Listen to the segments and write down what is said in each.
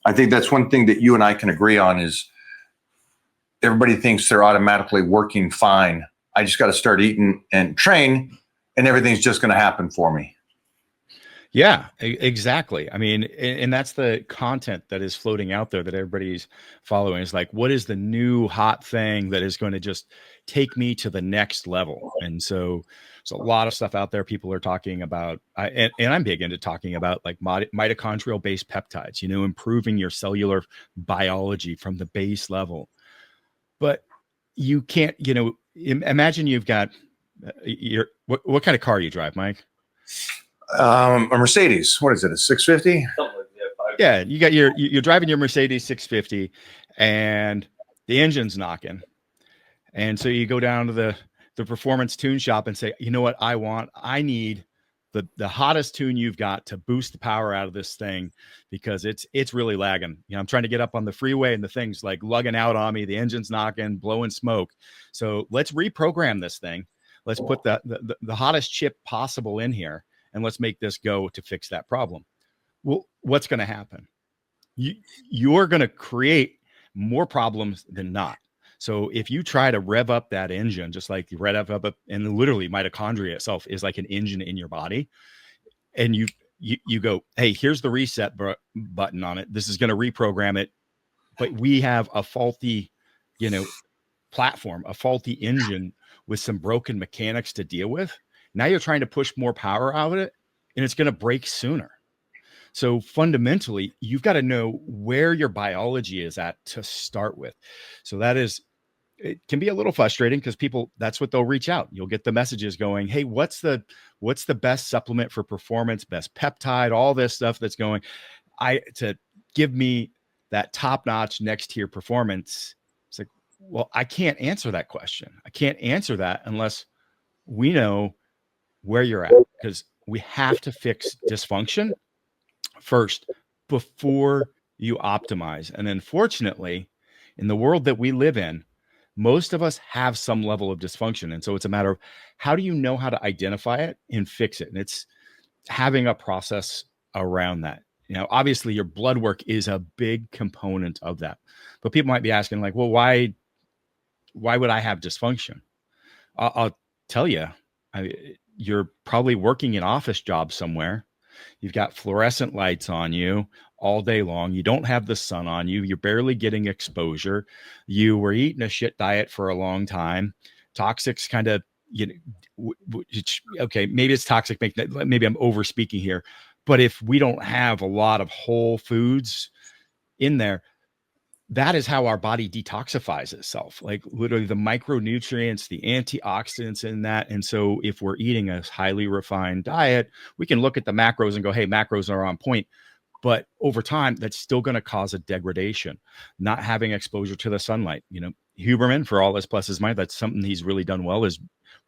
I think that's one thing that you and I can agree on is everybody thinks they're automatically working fine. I just got to start eating and train and everything's just going to happen for me. Yeah, exactly. I mean, and that's the content that is floating out there that everybody's following is like, what is the new hot thing that is going to just take me to the next level? And so there's a lot of stuff out there. People are talking about, and I'm big into talking about like mitochondrial based peptides, you know, improving your cellular biology from the base level. But you can't, you know, imagine you've got what kind of car you drive, Mike? A Mercedes. What is it? A 650? Yeah, you got you're driving your Mercedes 650 and the engine's knocking. And so you go down to the performance tune shop and say, you know what I need the hottest tune you've got to boost the power out of this thing because it's really lagging. You know, I'm trying to get up on the freeway and the thing's like lugging out on me. The engine's knocking, blowing smoke. So let's reprogram this thing. Let's put the hottest chip possible in here and let's make this go to fix that problem. Well, what's going to happen? You're going to create more problems than not. So if you try to rev up that engine, just like you rev up, and literally mitochondria itself is like an engine in your body, and you go, hey, here's the reset button on it. This is going to reprogram it, but we have a faulty, you know, platform, a faulty engine with some broken mechanics to deal with. Now you're trying to push more power out of it, and it's going to break sooner. So fundamentally, you've got to know where your biology is at to start with. So it can be a little frustrating because people, that's what they'll reach out. You'll get the messages going, hey, what's the best supplement for performance, best peptide, all this stuff that's going to give me that top-notch next tier performance. It's like, well, I can't answer that question. I can't answer that unless we know where you're at, because we have to fix dysfunction first before you optimize. And unfortunately, in the world that we live in, most of us have some level of dysfunction. And so it's a matter of how do you know how to identify it and fix it? And it's having a process around that. You know, obviously your blood work is a big component of that, but people might be asking like, well, why would I have dysfunction? I'll tell you, you're probably working an office job somewhere. You've got fluorescent lights on you all day long. You don't have the sun on you. You're barely getting exposure. You were eating a shit diet for a long time. Toxics kind of, you know, okay, maybe it's toxic. Maybe I'm over speaking here, but if we don't have a lot of whole foods in there, that is how our body detoxifies itself, like literally the micronutrients, the antioxidants in that. And so if we're eating a highly refined diet, we can look at the macros and go, hey, macros are on point. But over time, that's still going to cause a degradation, not having exposure to the sunlight. You know, Huberman, for all his pluses, that's something he's really done well, is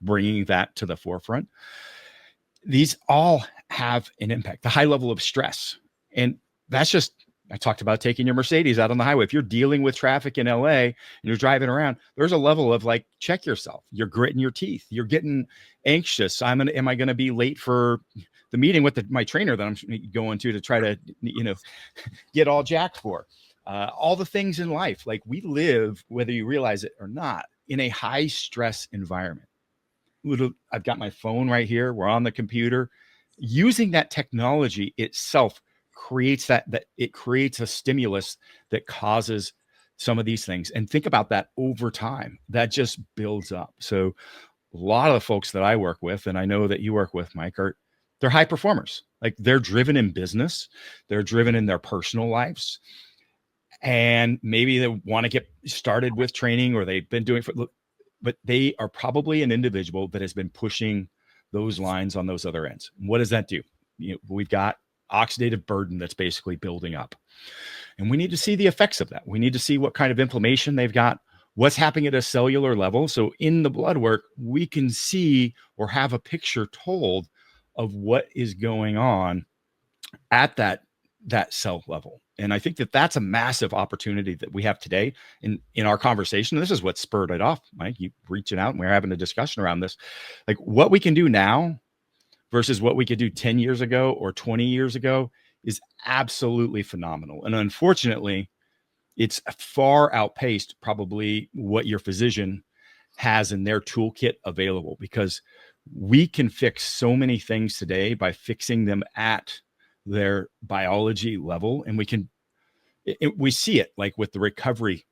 bringing that to the forefront. These all have an impact, the high level of stress. And that's just, I talked about taking your Mercedes out on the highway. If you're dealing with traffic in LA and you're driving around, there's a level of like, check yourself. You're gritting your teeth. You're getting anxious. Am I going to be late for the meeting with my trainer that I'm going to try to, you know, get all jacked for? All the things in life. Like we live, whether you realize it or not, in a high stress environment. I've got my phone right here. We're on the computer. Using that technology itself creates that it creates a stimulus that causes some of these things. And think about that over time, that just builds up. So a lot of the folks that I work with, and I know that you work with, Mike, they're high performers. Like they're driven in business, they're driven in their personal lives, and maybe they want to get started with training, or they've been doing but they are probably an individual that has been pushing those lines on those other ends. What does that do? You know, we've got oxidative burden that's basically building up, and we need to see the effects of that. We need to see what kind of inflammation they've got, what's happening at a cellular level. So in the blood work, we can see or have a picture told of what is going on at that cell level. And I think that that's a massive opportunity that we have today in our conversation. This is what spurred it off, Mike. You reaching out and we're having a discussion around this, like what we can do now versus what we could do 10 years ago or 20 years ago is absolutely phenomenal. And unfortunately, it's far outpaced probably what your physician has in their toolkit available, because we can fix so many things today by fixing them at their biology level. And we see it like with the recovery,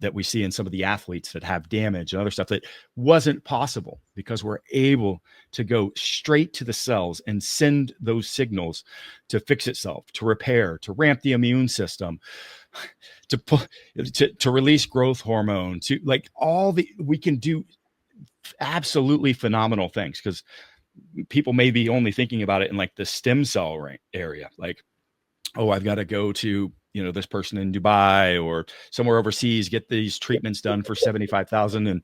that we see in some of the athletes that have damage and other stuff that wasn't possible because we're able to go straight to the cells and send those signals to fix itself, to repair, to ramp the immune system, to release growth hormone, to like we can do absolutely phenomenal things, because people may be only thinking about it in like the stem cell area. Like, oh, I've got to go to, this person in Dubai or somewhere overseas, get these treatments done for 75,000. And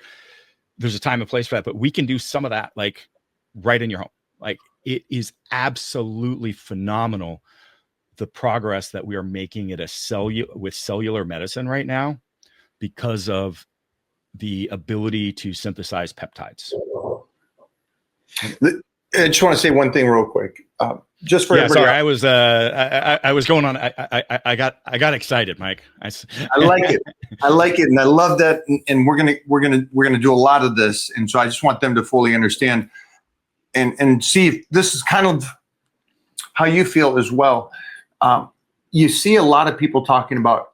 there's a time and place for that, but we can do some of that like right in your home. Like, it is absolutely phenomenal, the progress that we are making at with cellular medicine right now, because of the ability to synthesize peptides. I just want to say one thing real quick. Just for everybody. Sorry, I was going on. I got excited, Mike. I like it. I like it, and I love that. And we're gonna do a lot of this, and so I just want them to fully understand and see if this is kind of how you feel as well. You see a lot of people talking about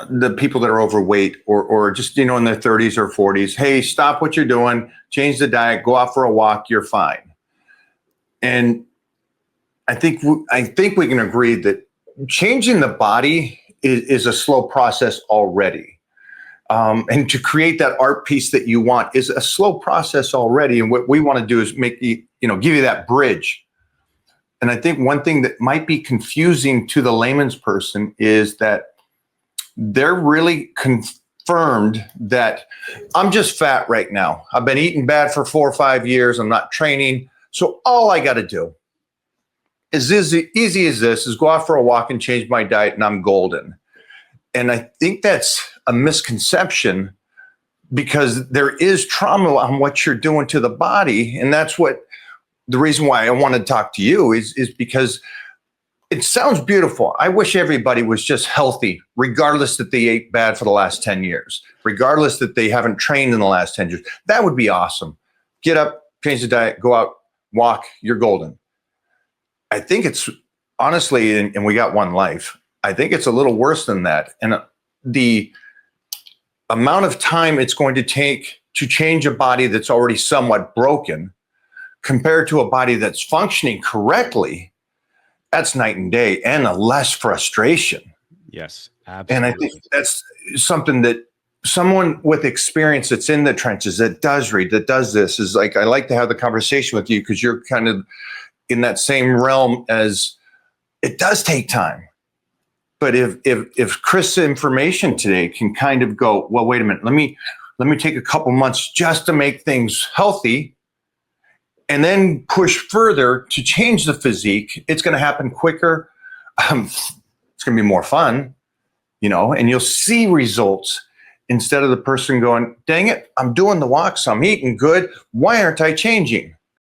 the people that are overweight or just, in their 30s or 40s. Hey, stop what you're doing, change the diet, go out for a walk, you're fine. And I think we can agree that changing the body is a slow process already. And to create that art piece that you want is a slow process already. And what we want to do is give you that bridge. And I think one thing that might be confusing to the layman's person is that they're really confirmed that I'm just fat right now. I've been eating bad for 4 or 5 years. I'm not training. So all I got to do is as easy as this is go out for a walk and change my diet and I'm golden. And I think that's a misconception, because there is trauma on what you're doing to the body. And that's the reason why I want to talk to you is because it sounds beautiful. I wish everybody was just healthy, regardless that they ate bad for the last 10 years, regardless that they haven't trained in the last 10 years. That would be awesome. Get up, change the diet, go out, walk, you're golden. I think it's honestly, and we got one life, I think it's a little worse than that. And the amount of time it's going to take to change a body that's already somewhat broken compared to a body that's functioning correctly, that's night and day, and a less frustration. Yes, absolutely. And I think that's something that someone with experience that's in the trenches, that does read, that does this, is like, I like to have the conversation with you because you're kind of in that same realm as it does take time. But if Chris' information today can kind of go, well, wait a minute, let me take a couple months just to make things healthy, and then push further to change the physique, it's going to happen quicker. It's going to be more fun, and you'll see results instead of the person going, dang it, I'm doing the walks, I'm eating good. Why aren't I changing?